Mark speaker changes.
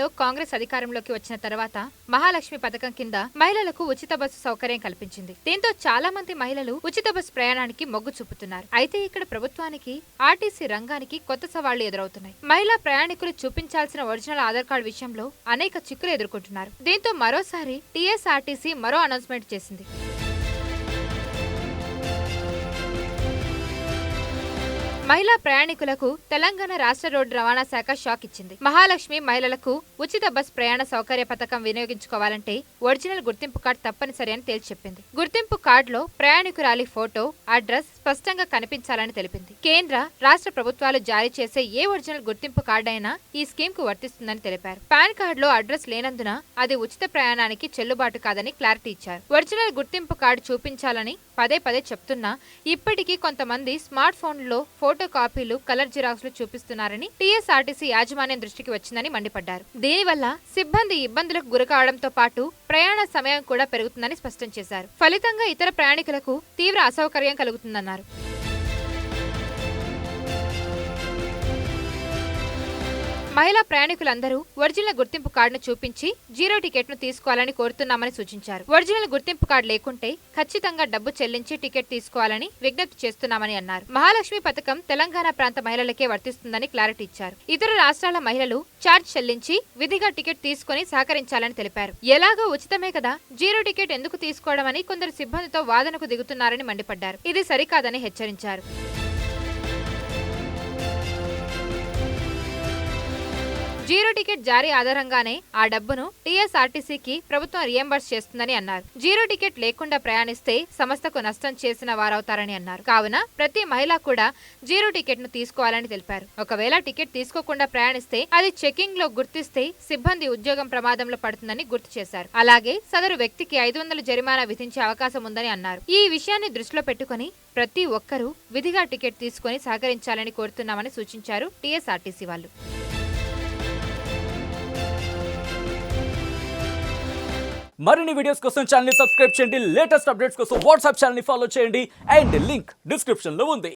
Speaker 1: తెలంగాణలో కాంగ్రెస్ అధికారంలోకి వచ్చిన తర్వాత మహాలక్ష్మి పథకం కింద మహిళలకు ఉచిత బస్సు సౌకర్యం కల్పించింది. దీంతో చాలా మంది మహిళలు ఉచిత బస్సు ప్రయాణానికి మొగ్గు చూపుతున్నారు. అయితే ఇక్కడ ప్రభుత్వానికి ఆర్టీసీ రంగానికి కొత్త సవాళ్లు ఎదురవుతున్నాయి. మహిళా ప్రయాణికులు చూపించాల్సిన ఒరిజినల్ ఆధార్ కార్డు విషయంలో అనేక చిక్కులు ఎదుర్కొంటున్నారు. దీంతో మరోసారి టీఎస్ఆర్టీసీ మరో అనౌన్స్మెంట్ చేసింది. మహిళా ప్రయాణికులకు తెలంగాణ రాష్ట్ర రోడ్డు రవాణా శాఖ షాక్ ఇచ్చింది. మహాలక్ష్మి మహిళలకు ఉచిత బస్ ప్రయాణ సౌకర్య పథకం వినియోగించుకోవాలంటే ఒరిజినల్ గుర్తింపు కార్డు తప్పనిసరి అని తేల్చి చెప్పింది. గుర్తింపు కార్డులో ప్రయాణికురాలి ఫోటో, అడ్రస్ స్పష్టంగా కనిపించాలని తెలిపింది. కేంద్ర, రాష్ట్ర ప్రభుత్వాలు జారీ చేసే ఏ ఒరిజినల్ గుర్తింపు కార్డు అయినా ఈ స్కీమ్ కు వర్తిస్తుందని తెలిపారు. పాన్ కార్డులో అడ్రస్ లేనందున అది ఉచిత ప్రయాణానికి చెల్లుబాటు కాదని క్లారిటీ ఇచ్చారు. ఒరిజినల్ గుర్తింపు కార్డు చూపించాలని పదే పదే చెప్తున్నా ఇప్పటికీ కొంతమంది స్మార్ట్ ఫోన్లలో ఫోటో కాపీలు, కలర్ జిరాక్స్లు చూపిస్తున్నారని టీఎస్ఆర్టీసీ యాజమాన్యం దృష్టికి వచ్చిందని మండిపడ్డారు. దీనివల్ల సిబ్బంది ఇబ్బందులకు గురికావడంతో పాటు ప్రయాణ సమయం కూడా పెరుగుతుందని స్పష్టం చేశారు. ఫలితంగా ఇతర ప్రయాణికులకు తీవ్ర అసౌకర్యం కలుగుతుందన్నారు. మహిళా ప్రయాణికులందరూ ఒరిజినల్ గుర్తింపు కార్డును చూపించి జీరో టికెట్ ను తీసుకోవాలని కోరుతున్నామని సూచించారు. ఒరిజినల్ గుర్తింపు కార్డు లేకుంటే ఖచ్చితంగా డబ్బు చెల్లించి టికెట్ తీసుకోవాలని విజ్ఞప్తి చేస్తున్నామని అన్నారు. మహాలక్ష్మి పథకం తెలంగాణ ప్రాంత మహిళలకే వర్తిస్తుందని క్లారిటీ ఇచ్చారు. ఇతర రాష్ట్రాల మహిళలు ఛార్జ్ చెల్లించి విధిగా టికెట్ తీసుకుని సహకరించాలని తెలిపారు. ఎలాగో ఉచితమే కదా, జీరో టికెట్ ఎందుకు తీసుకోవడమని కొందరు సిబ్బందితో వాదనకు దిగుతున్నారని మండిపడ్డారు. ఇది సరికాదని హెచ్చరించారు. జీరో టికెట్ జారీ ఆధారంగానే ఆ డబ్బును టీఎస్ఆర్టీసీకి ప్రభుత్వం రియంబర్స్ చేస్తుందని అన్నారు. జీరో టికెట్ లేకుండా ప్రయాణిస్తే సంస్థకు నష్టం చేసిన వారవుతారని అన్నారు. కావున ప్రతి మహిళ కూడా జీరో టికెట్ ను తీసుకోవాలని తెలిపారు. ఒకవేళ టికెట్ తీసుకోకుండా ప్రయాణిస్తే అది చెకింగ్ లో గుర్తిస్తే సిబ్బంది ఉద్యోగం ప్రమాదంలో పడుతుందని గుర్తు చేశారు. అలాగే సదరు వ్యక్తికి 500 జరిమానా విధించే అవకాశం ఉందని అన్నారు. ఈ విషయాన్ని దృష్టిలో పెట్టుకుని ప్రతి ఒక్కరూ విధిగా టికెట్ తీసుకుని సహకరించాలని కోరుతున్నామని సూచించారు టీఎస్ఆర్టీసీ వాళ్ళు.
Speaker 2: మరిన్ని వీడియోస్ కోసం ఛానల్ ని సబ్స్క్రైబ్ చేయండి. లేటెస్ట్ అప్డేట్స్ కోసం వాట్సాప్ ఛానల్ ని ఫాలో చేయండి. అండ్ లింక్ డిస్క్రిప్షన్ లో ఉంది.